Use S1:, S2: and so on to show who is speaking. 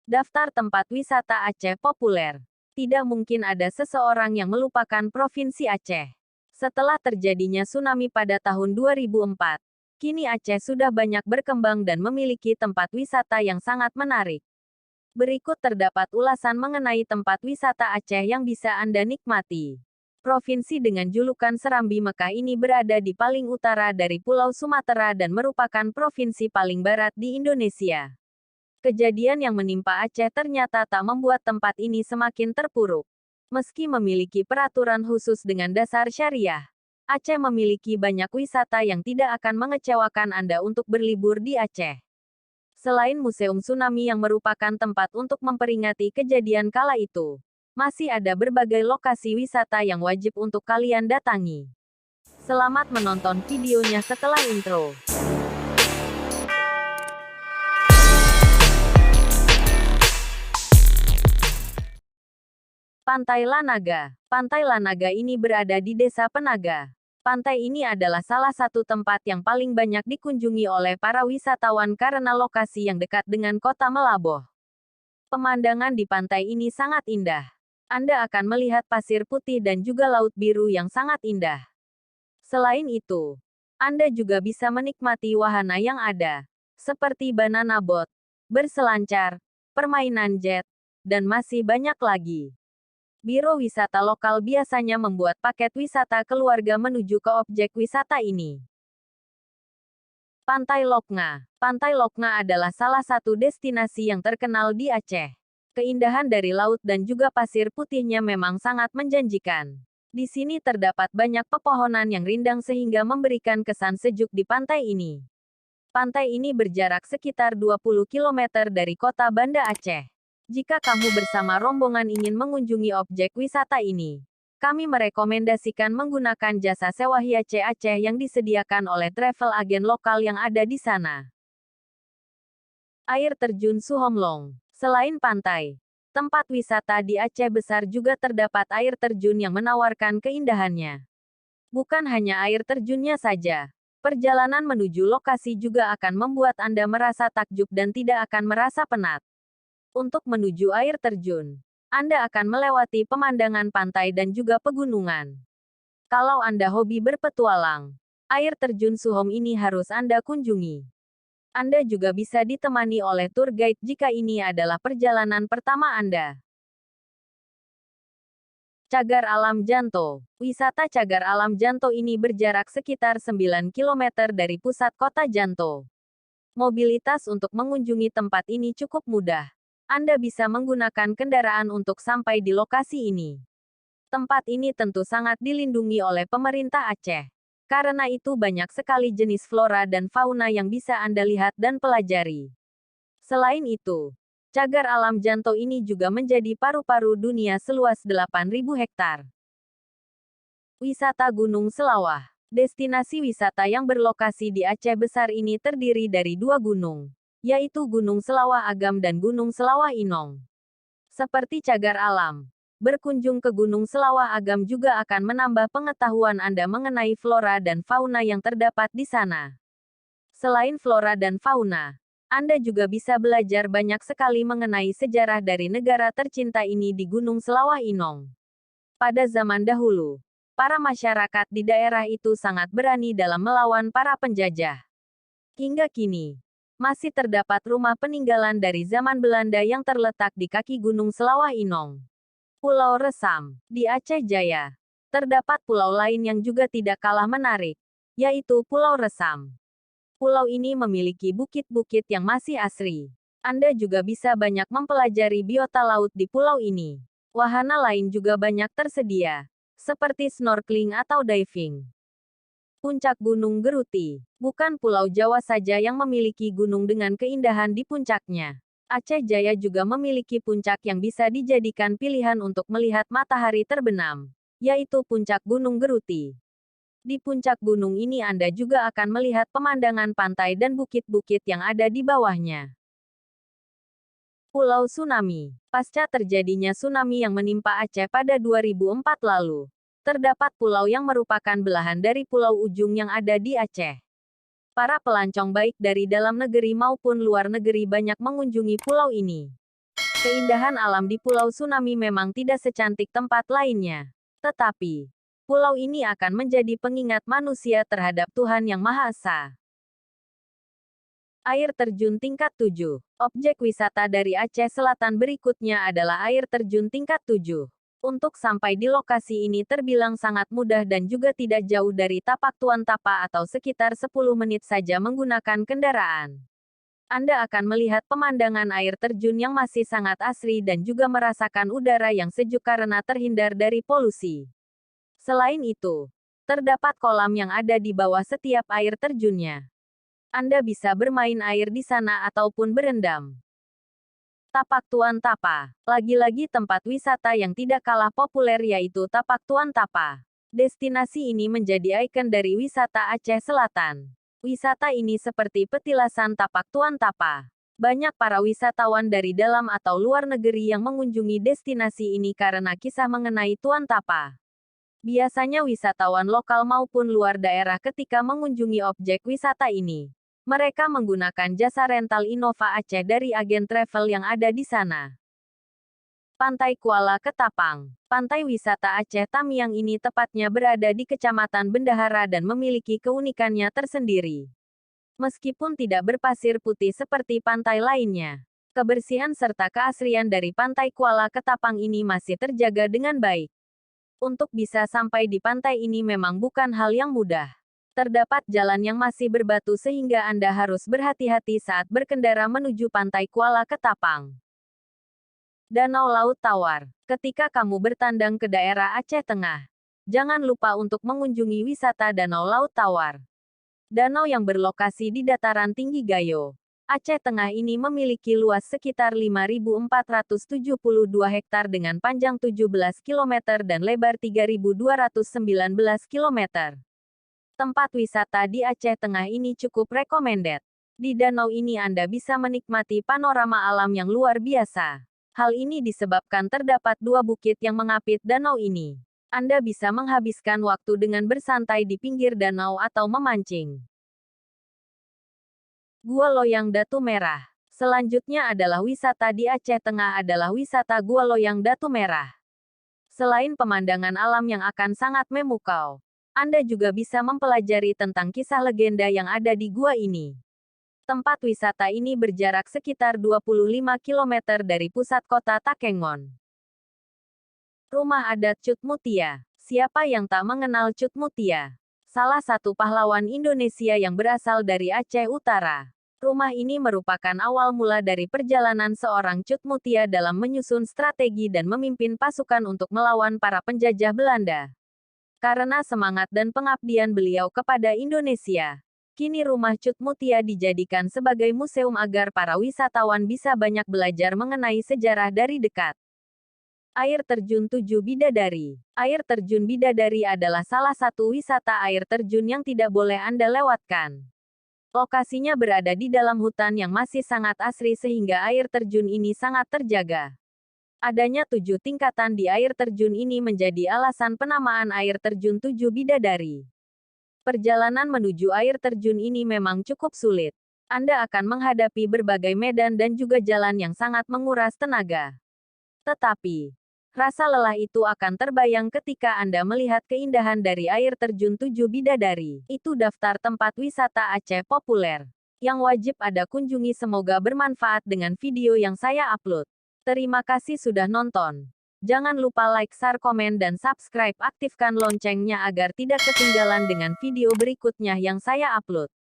S1: Daftar tempat wisata Aceh populer. Tidak mungkin ada seseorang yang melupakan Provinsi Aceh. Setelah terjadinya tsunami pada tahun 2004, kini Aceh sudah banyak berkembang dan memiliki tempat wisata yang sangat menarik. Berikut terdapat ulasan mengenai tempat wisata Aceh yang bisa Anda nikmati. Provinsi dengan julukan Serambi Mekah ini berada di paling utara dari Pulau Sumatera dan merupakan provinsi paling barat di Indonesia. Kejadian yang menimpa Aceh ternyata tak membuat tempat ini semakin terpuruk. Meski memiliki peraturan khusus dengan dasar syariah, Aceh memiliki banyak wisata yang tidak akan mengecewakan Anda untuk berlibur di Aceh. Selain Museum Tsunami yang merupakan tempat untuk memperingati kejadian kala itu, masih ada berbagai lokasi wisata yang wajib untuk kalian datangi. Selamat menonton videonya setelah intro. Pantai Lanaga. Pantai Lanaga ini berada di Desa Penaga. Pantai ini adalah salah satu tempat yang paling banyak dikunjungi oleh para wisatawan karena lokasi yang dekat dengan kota Melaboh. Pemandangan di pantai ini sangat indah. Anda akan melihat pasir putih dan juga laut biru yang sangat indah. Selain itu, Anda juga bisa menikmati wahana yang ada, seperti banana boat, berselancar, permainan jet, dan masih banyak lagi. Biro wisata lokal biasanya membuat paket wisata keluarga menuju ke objek wisata ini. Pantai Loknga. Pantai Loknga adalah salah satu destinasi yang terkenal di Aceh. Keindahan dari laut dan juga pasir putihnya memang sangat menjanjikan. Di sini terdapat banyak pepohonan yang rindang sehingga memberikan kesan sejuk di pantai ini. Pantai ini berjarak sekitar 20 km dari kota Banda Aceh. Jika kamu bersama rombongan ingin mengunjungi objek wisata ini, kami merekomendasikan menggunakan jasa sewa Hiace Aceh yang disediakan oleh travel agen lokal yang ada di sana. Air terjun Suhomlong. Selain pantai, tempat wisata di Aceh Besar juga terdapat air terjun yang menawarkan keindahannya. Bukan hanya air terjunnya saja, perjalanan menuju lokasi juga akan membuat Anda merasa takjub dan tidak akan merasa penat. Untuk menuju air terjun, Anda akan melewati pemandangan pantai dan juga pegunungan. Kalau Anda hobi berpetualang, air terjun Suhom ini harus Anda kunjungi. Anda juga bisa ditemani oleh tour guide jika ini adalah perjalanan pertama Anda. Cagar Alam Janto. Wisata Cagar Alam Janto ini berjarak sekitar 9 km dari pusat kota Janto. Mobilitas untuk mengunjungi tempat ini cukup mudah. Anda bisa menggunakan kendaraan untuk sampai di lokasi ini. Tempat ini tentu sangat dilindungi oleh pemerintah Aceh. Karena itu banyak sekali jenis flora dan fauna yang bisa Anda lihat dan pelajari. Selain itu, Cagar Alam Janto ini juga menjadi paru-paru dunia seluas 8.000 hektar. Wisata Gunung Selawah. Destinasi wisata yang berlokasi di Aceh Besar ini terdiri dari dua gunung, yaitu Gunung Selawah Agam dan Gunung Selawah Inong. Seperti cagar alam, berkunjung ke Gunung Selawah Agam juga akan menambah pengetahuan Anda mengenai flora dan fauna yang terdapat di sana. Selain flora dan fauna, Anda juga bisa belajar banyak sekali mengenai sejarah dari negara tercinta ini di Gunung Selawah Inong. Pada zaman dahulu, para masyarakat di daerah itu sangat berani dalam melawan para penjajah. Hingga kini, masih terdapat rumah peninggalan dari zaman Belanda yang terletak di kaki Gunung Selawah Inong. Pulau Resam. Di Aceh Jaya, terdapat pulau lain yang juga tidak kalah menarik, yaitu Pulau Resam. Pulau ini memiliki bukit-bukit yang masih asri. Anda juga bisa banyak mempelajari biota laut di pulau ini. Wahana lain juga banyak tersedia, seperti snorkeling atau diving. Puncak Gunung Geruti. Bukan Pulau Jawa saja yang memiliki gunung dengan keindahan di puncaknya. Aceh Jaya juga memiliki puncak yang bisa dijadikan pilihan untuk melihat matahari terbenam, yaitu Puncak Gunung Geruti. Di puncak gunung ini Anda juga akan melihat pemandangan pantai dan bukit-bukit yang ada di bawahnya. Pulau Tsunami. Pasca terjadinya tsunami yang menimpa Aceh pada 2004 lalu, terdapat pulau yang merupakan belahan dari Pulau Ujung yang ada di Aceh. Para pelancong baik dari dalam negeri maupun luar negeri banyak mengunjungi pulau ini. Keindahan alam di Pulau Tsunami memang tidak secantik tempat lainnya. Tetapi, pulau ini akan menjadi pengingat manusia terhadap Tuhan Yang Maha Esa. Air terjun tingkat 7. Objek wisata dari Aceh Selatan berikutnya adalah air terjun tingkat 7. Untuk sampai di lokasi ini terbilang sangat mudah dan juga tidak jauh dari Tapak Tuan Tapa atau sekitar 10 menit saja menggunakan kendaraan. Anda akan melihat pemandangan air terjun yang masih sangat asri dan juga merasakan udara yang sejuk karena terhindar dari polusi. Selain itu, terdapat kolam yang ada di bawah setiap air terjunnya. Anda bisa bermain air di sana ataupun berendam. Tapak Tuan Tapa. Lagi-lagi tempat wisata yang tidak kalah populer yaitu Tapak Tuan Tapa. Destinasi ini menjadi ikon dari wisata Aceh Selatan. Wisata ini seperti petilasan Tapak Tuan Tapa. Banyak para wisatawan dari dalam atau luar negeri yang mengunjungi destinasi ini karena kisah mengenai Tuan Tapa. Biasanya wisatawan lokal maupun luar daerah ketika mengunjungi objek wisata ini. Mereka menggunakan jasa rental Innova Aceh dari agen travel yang ada di sana. Pantai Kuala Ketapang. Pantai wisata Aceh Tamiang ini tepatnya berada di Kecamatan Bendahara dan memiliki keunikannya tersendiri. Meskipun tidak berpasir putih seperti pantai lainnya, kebersihan serta keasrian dari Pantai Kuala Ketapang ini masih terjaga dengan baik. Untuk bisa sampai di pantai ini memang bukan hal yang mudah. Terdapat jalan yang masih berbatu sehingga Anda harus berhati-hati saat berkendara menuju Pantai Kuala Ketapang. Danau Laut Tawar. Ketika kamu bertandang ke daerah Aceh Tengah, jangan lupa untuk mengunjungi wisata Danau Laut Tawar. Danau yang berlokasi di dataran tinggi Gayo, Aceh Tengah ini memiliki luas sekitar 5.472 hektar dengan panjang 17 km dan lebar 3.219 km. Tempat wisata di Aceh Tengah ini cukup recommended. Di danau ini Anda bisa menikmati panorama alam yang luar biasa. Hal ini disebabkan terdapat dua bukit yang mengapit danau ini. Anda bisa menghabiskan waktu dengan bersantai di pinggir danau atau memancing. Gua Loyang Datu Merah. Selanjutnya adalah wisata di Aceh Tengah adalah wisata Gua Loyang Datu Merah. Selain pemandangan alam yang akan sangat memukau, Anda juga bisa mempelajari tentang kisah legenda yang ada di gua ini. Tempat wisata ini berjarak sekitar 25 km dari pusat kota Takengon. Rumah adat Cut Mutia. Siapa yang tak mengenal Cut Mutia? Salah satu pahlawan Indonesia yang berasal dari Aceh Utara. Rumah ini merupakan awal mula dari perjalanan seorang Cut Mutia dalam menyusun strategi dan memimpin pasukan untuk melawan para penjajah Belanda. Karena semangat dan pengabdian beliau kepada Indonesia, kini rumah Cut Mutia dijadikan sebagai museum agar para wisatawan bisa banyak belajar mengenai sejarah dari dekat. Air Terjun Tujuh Bidadari. Air Terjun Bidadari adalah salah satu wisata air terjun yang tidak boleh Anda lewatkan. Lokasinya berada di dalam hutan yang masih sangat asri sehingga air terjun ini sangat terjaga. Adanya 7 tingkatan di air terjun ini menjadi alasan penamaan air terjun Tujuh Bidadari. Perjalanan menuju air terjun ini memang cukup sulit. Anda akan menghadapi berbagai medan dan juga jalan yang sangat menguras tenaga. Tetapi, rasa lelah itu akan terbayang ketika Anda melihat keindahan dari air terjun Tujuh Bidadari. Itu daftar tempat wisata Aceh populer yang wajib Anda kunjungi. Semoga bermanfaat dengan video yang saya upload. Terima kasih sudah nonton. Jangan lupa like, share, komen, dan subscribe. Aktifkan loncengnya agar tidak ketinggalan dengan video berikutnya yang saya upload.